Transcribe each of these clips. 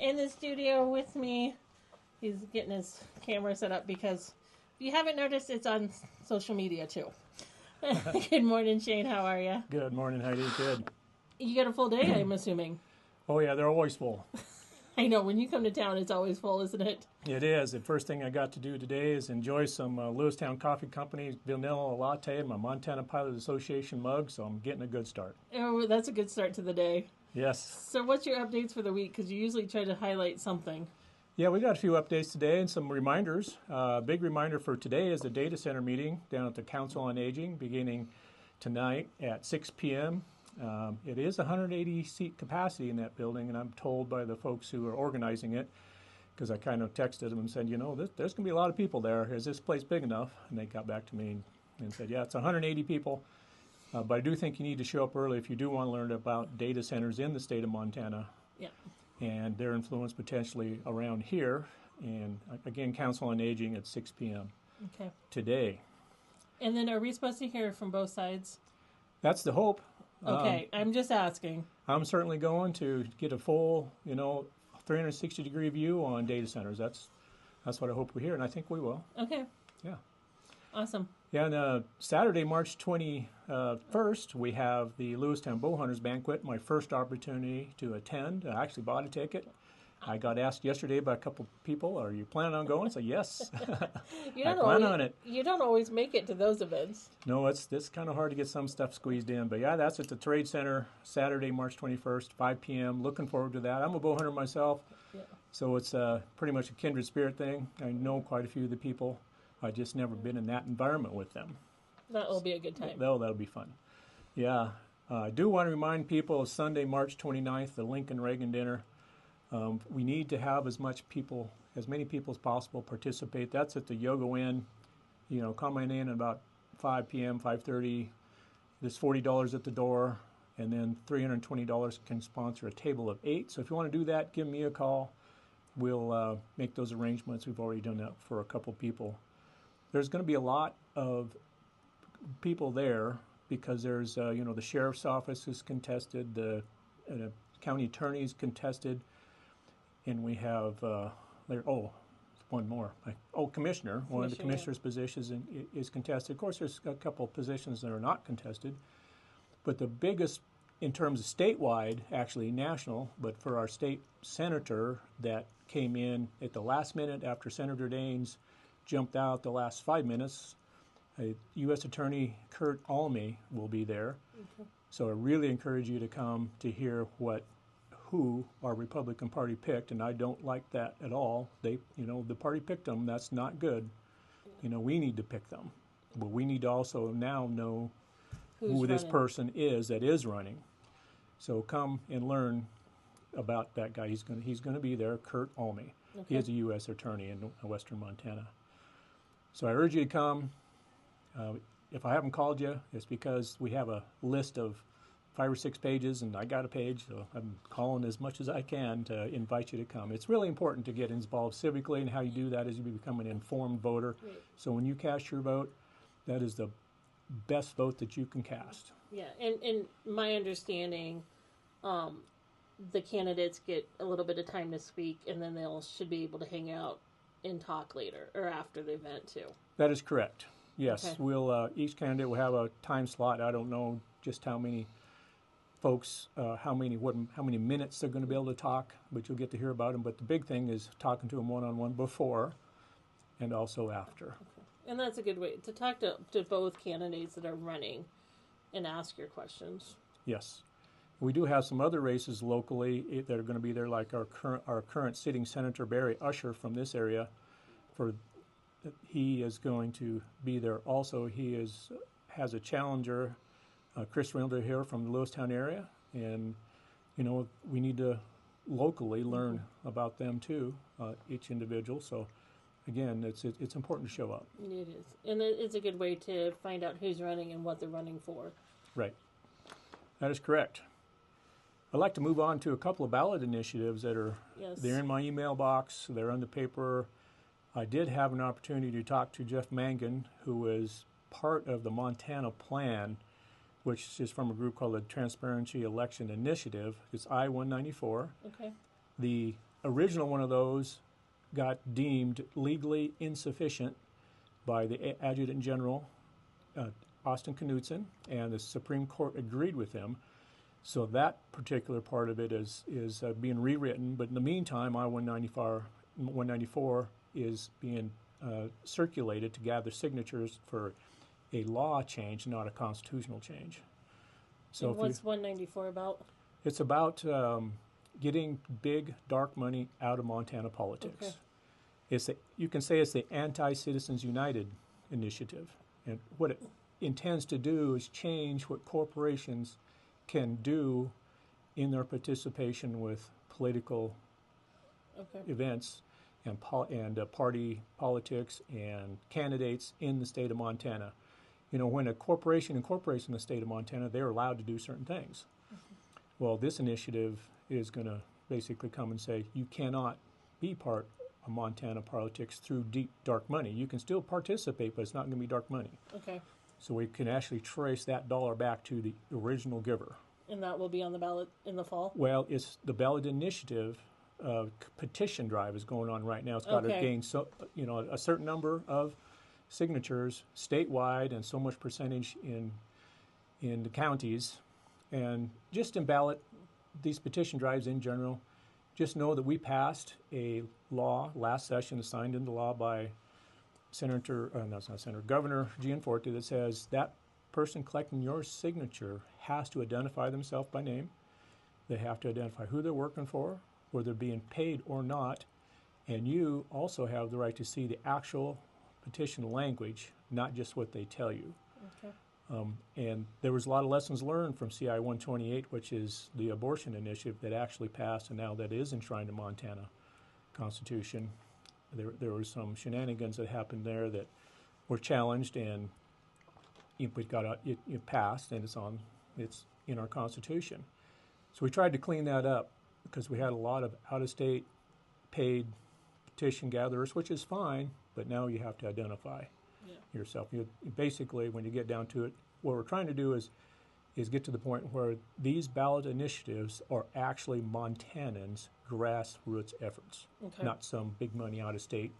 in the studio with me. He's getting his camera set up because if you haven't noticed, it's on social media too. Good morning, Shane. How are you? Good morning, Heidi. Good. You got a full day, I'm assuming. Oh, yeah, they're always full. I know. When you come to town, it's always full, isn't it? It is. The first thing I got to do today is enjoy some Lewistown Coffee Company vanilla latte and my Montana Pilot Association mug, so I'm getting a good start. Oh, that's a good start to the day. Yes. So what's your updates for the week? Because you usually try to highlight something. Yeah, we got a few updates today and some reminders. Big reminder for today is the data center meeting down at the Council on Aging beginning tonight at 6 p.m. It is 180 seat capacity in that building, and I'm told by the folks who are organizing it, because I kind of texted them and said, you know, there's going to be a lot of people there. Is this place big enough? And they got back to me and said, yeah, it's 180 people. But I do think you need to show up early if you do want to learn about data centers in the state of Montana. Yeah. And their influence potentially around here. And again, Council on Aging at 6 p.m. Okay. today. And then are we supposed to hear from both sides? That's the hope. Okay, I'm just asking. I'm certainly going to get a full, 360-degree view on data centers. That's what I hope we hear, and I think we will. Okay. Yeah. Awesome. Yeah, and Saturday, March 21st, we have the Lewistown Bowhunters Banquet, my first opportunity to attend. I actually bought a ticket. I got asked yesterday by a couple people, are you planning on going? So yes, I plan on it. You don't always make it to those events. No, it's kind of hard to get some stuff squeezed in. But yeah, that's at the Trade Center, Saturday, March 21st, 5 p.m. Looking forward to that. I'm a bow hunter myself, so it's pretty much a kindred spirit thing. I know quite a few of the people. I've just never been in that environment with them. That will be a good time. That'll be fun. Yeah. I do want to remind people of Sunday, March 29th, the Lincoln Reagan Dinner. We need to have as many people as possible participate. That's at the Yogo Inn. Come in at about 5 p.m., 5:30. There's $40 at the door, and then $320 can sponsor a table of 8. So if you want to do that, give me a call. We'll make those arrangements. We've already done that for a couple people. There's going to be a lot of people there because there's, the sheriff's office is contested, the county attorney is contested, and we have, one more. Commissioner. One of the commissioner's positions is contested. Of course, there's a couple of positions that are not contested, but the biggest in terms of statewide, actually national, but for our state senator that came in at the last minute after Senator Daines jumped out the last 5 minutes, U.S. Attorney Kurt Alme will be there. Okay. So I really encourage you to come to hear who our Republican Party picked, and I don't like that at all. The party picked them. That's not good. We need to pick them, but we need to also now know who this person is that is running. So come and learn about that guy. He's going to be there, Kurt Alme. Okay. He is a U.S. attorney in western Montana. So I urge you to come. If I haven't called you, it's because we have a list of 5 or 6 pages, and I got a page, so I'm calling as much as I can to invite you to come. It's really important to get involved civically, and how you do that is you become an informed voter. Right. So when you cast your vote, that is the best vote that you can cast. Yeah, and my understanding, the candidates get a little bit of time to speak, and then should be able to hang out and talk later or after the event too. That is correct. Yes, okay. We'll each candidate will have a time slot. I don't know just how many folks, how many minutes they're going to be able to talk, but you'll get to hear about them. But the big thing is talking to them one-on-one before and also after. Okay. And that's a good way to talk to both candidates that are running and ask your questions. Yes. We do have some other races locally that are going to be there, like our current sitting Senator Barry Usher from this area. He is going to be there also. He has a challenger, Chris Reinhold here from the Lewistown area, and we need to locally learn about them too, each individual. So again, it's important to show up. It is, and it's a good way to find out who's running and what they're running for. Right. That is correct. I'd like to move on to a couple of ballot initiatives that are they're in my email box. They're on the paper. I did have an opportunity to talk to Jeff Mangan, who is part of the Montana Plan, which is from a group called the Transparency Election Initiative. It's I-194. Okay. The original one of those got deemed legally insufficient by the Adjutant General, Austin Knudsen, and the Supreme Court agreed with him. So that particular part of it is being rewritten. But in the meantime, I-194 is being circulated to gather signatures for a law change, not a constitutional change. So and what's 194 about? It's about getting big, dark money out of Montana politics. Okay. You can say it's the Anti-Citizens United initiative. And what it intends to do is change what corporations can do in their participation with political events and party politics and candidates in the state of Montana. You know, when a corporation incorporates in the state of Montana, they're allowed to do certain things. Well, this initiative is going to basically come and say you cannot be part of Montana politics through deep, dark money. You can still participate, but it's not going to be dark money. Okay. So we can actually trace that dollar back to the original giver. And that will be on the ballot in the fall? Well, it's the ballot initiative petition drive is going on right now. It's got to gain a certain number of signatures statewide and so much percentage in the counties. And just in ballot, these petition drives in general, just know that we passed a law last session, signed into law by Governor Gianforte, that says that person collecting your signature has to identify themselves by name. They have to identify who they're working for, whether they're being paid or not, and you also have the right to see the actual petition language, not just what they tell you. Okay. And there was a lot of lessons learned from CI 128, which is the abortion initiative that actually passed, and now that is enshrined in Montana Constitution. There were some shenanigans that happened there that were challenged, and it passed, and it's in our Constitution. So we tried to clean that up because we had a lot of out-of-state paid petition gatherers, which is fine, but now you have to identify yourself. Basically, when you get down to it, what we're trying to do is get to the point where these ballot initiatives are actually Montanans' grassroots efforts, not some big money out of state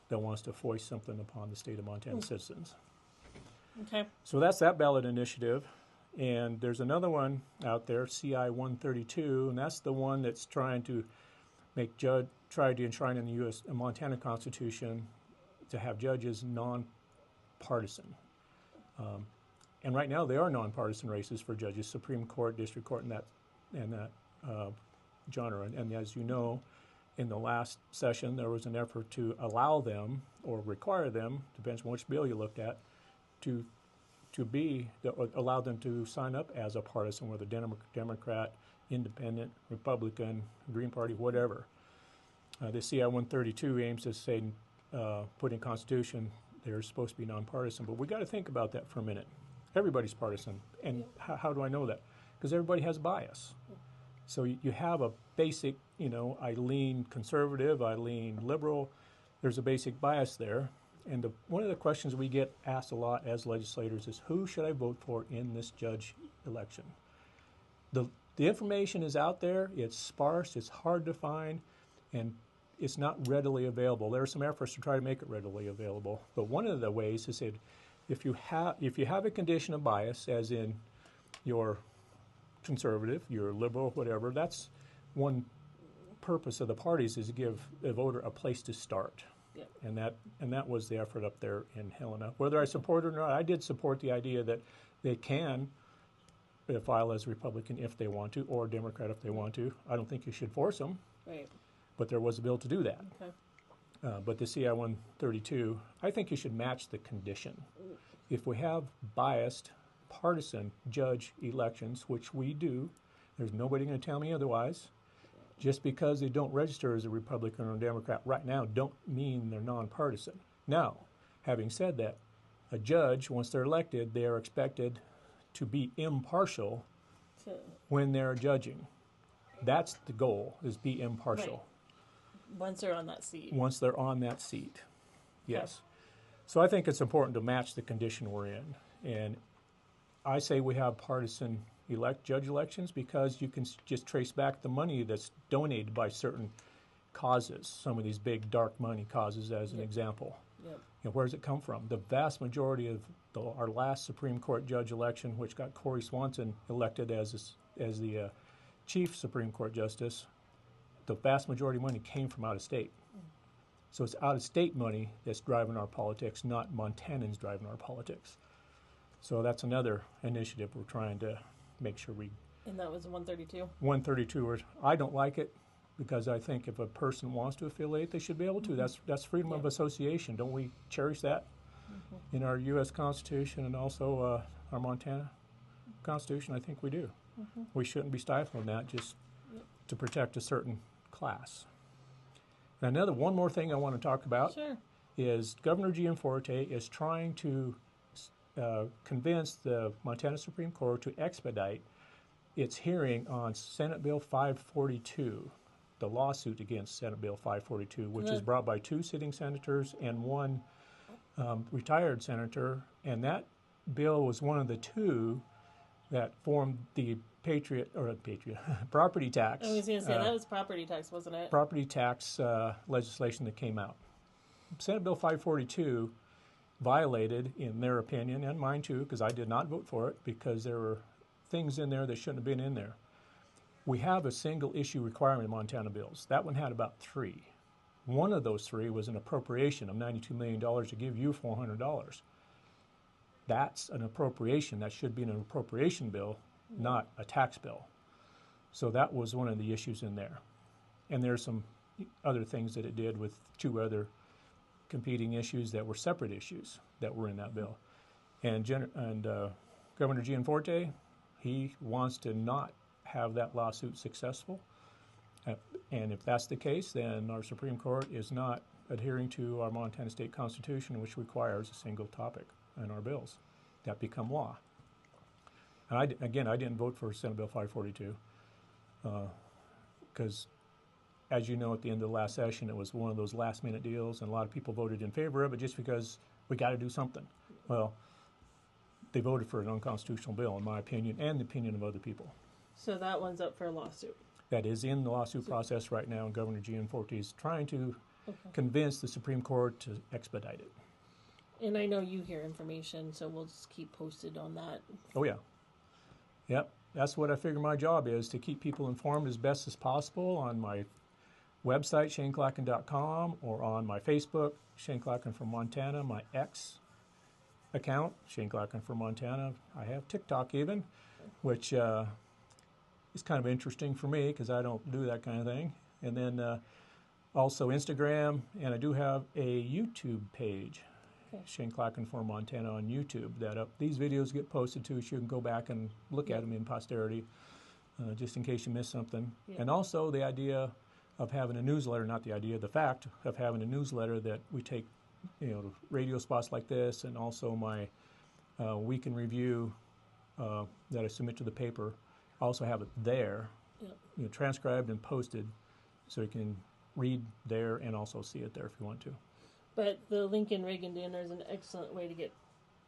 that wants to foist something upon the state of Montana citizens. Okay. So that's that ballot initiative. And there's another one out there, CI 132, and that's the one that's trying to try to enshrine in the Montana Constitution to have judges nonpartisan. And right now they are nonpartisan races for judges, Supreme Court, District Court, and that genre. And as you know, in the last session there was an effort to allow them or require them, depends on which bill you looked at, to allow them to sign up as a partisan, whether Democrat, Independent, Republican, Green Party, whatever. The CI 132 aims to say, put in Constitution, they're supposed to be nonpartisan. But we got to think about that for a minute. Everybody's partisan. And how do I know that? Because everybody has bias. So you have a basic, I lean conservative, I lean liberal. There's a basic bias there. And one of the questions we get asked a lot as legislators is, who should I vote for in this judge election? The information is out there. It's sparse. It's hard to find. And it's not readily available. There are some efforts to try to make it readily available. But one of the ways is that if you have a condition of bias, as in you're conservative, you're liberal, whatever, that's one purpose of the parties, is to give a voter a place to start. Yep. And that was the effort up there in Helena. Whether I support it or not, I did support the idea that they can file as Republican if they want to, or Democrat if they want to. I don't think you should force them. Right. But there was a bill to do that. Okay. But the CI 132, I think you should match the condition. If we have biased, partisan judge elections, which we do, there's nobody going to tell me otherwise. Just because they don't register as a Republican or a Democrat right now don't mean they're nonpartisan. Now, having said that, a judge, once they're elected, they are expected to be impartial when they're judging. That's the goal, is be impartial. Right. Once they're on that seat. Once they're on that seat, yes. Okay. So I think it's important to match the condition we're in. And I say we have partisan judge elections because you can just trace back the money that's donated by certain causes, some of these big dark money causes as an example. Yep. Where does it come from? The vast majority of our last Supreme Court judge election, which got Corey Swanson elected as the chief Supreme Court justice, the vast majority of money came from out of state. So it's out of state money that's driving our politics, not Montanans driving our politics. So that's another initiative we're trying to make sure we. And that was 132? 132. I don't like it because I think if a person wants to affiliate, they should be able to. That's freedom of association. Don't we cherish that in our U.S. Constitution and also our Montana Constitution? I think we do. We shouldn't be stifling that just to protect a certain class. And one more thing I want to talk about is Governor Gianforte is trying to convince the Montana Supreme Court to expedite its hearing on Senate Bill 542, the lawsuit against Senate Bill 542, which is brought by 2 sitting senators and 1 retired senator. And that bill was one of the 2 that formed the property tax. I was going to say, that was property tax, wasn't it? Property tax legislation that came out. Senate Bill 542 violated, in their opinion, and mine too, because I did not vote for it, because there were things in there that shouldn't have been in there. We have a single issue requirement in Montana bills. That one had about 3. One of those 3 was an appropriation of $92 million to give you $400. That's an appropriation. That should be an appropriation bill, not a tax bill. So that was one of the issues in there. And there's some other things that it did with 2 other competing issues that were separate issues that were in that bill. And Governor Gianforte, he wants to not have that lawsuit successful. And if that's the case, then our Supreme Court is not adhering to our Montana State Constitution, which requires a single topic in our bills that become law. And I didn't vote for Senate Bill 542 because, as you know, at the end of the last session, it was one of those last-minute deals, and a lot of people voted in favor of it just because we got to do something. Well, they voted for an unconstitutional bill, in my opinion, and the opinion of other people. So that one's up for a lawsuit. That is in the lawsuit process right now, and Governor Gianforte is trying to convince the Supreme Court to expedite it. And I know you hear information, so we'll just keep posted on that. Oh, yeah. Yep. That's what I figure my job is, to keep people informed as best as possible on my website, ShaneKlakken.com, or on my Facebook, Shane Klakken from Montana, my X account, Shane Klakken from Montana. I have TikTok even, which is kind of interesting for me because I don't do that kind of thing. And then also Instagram, and I do have a YouTube page, Shane Klakken from Montana on YouTube. These videos get posted to, so you can go back and look at them in posterity, just in case you miss something. Yeah. And also the idea of having a newsletter, the fact of having a newsletter that we take, radio spots like this, and also my week in review that I submit to the paper. I also have it there, transcribed and posted, so you can read there and also see it there if you want to. But the Reagan Dinner is an excellent way to get,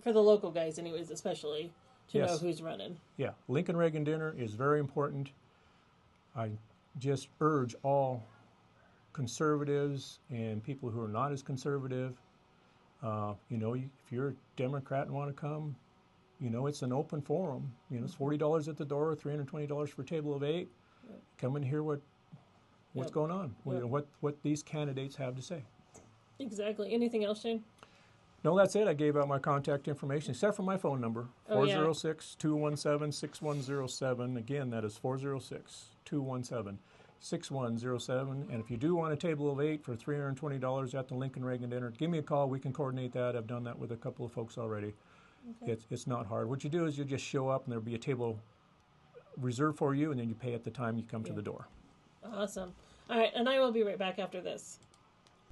for the local guys anyways, especially, to know who's running. Yeah, Reagan Dinner is very important. I just urge all conservatives and people who are not as conservative, if you're a Democrat and want to come, it's an open forum. It's $40 at the door, $320 for a table of 8. Yep. Come and hear what's going on, what these candidates have to say. Exactly. Anything else, Shane? No, that's it. I gave out my contact information, except for my phone number, 406-217-6107. Again, that is 406-217-6107. And if you do want a table of 8 for $320 at the Reagan Dinner, give me a call. We can coordinate that. I've done that with a couple of folks already. Okay. It's not hard. What you do is you just show up, and there'll be a table reserved for you, and then you pay at the time you come to the door. Awesome. All right, and I will be right back after this.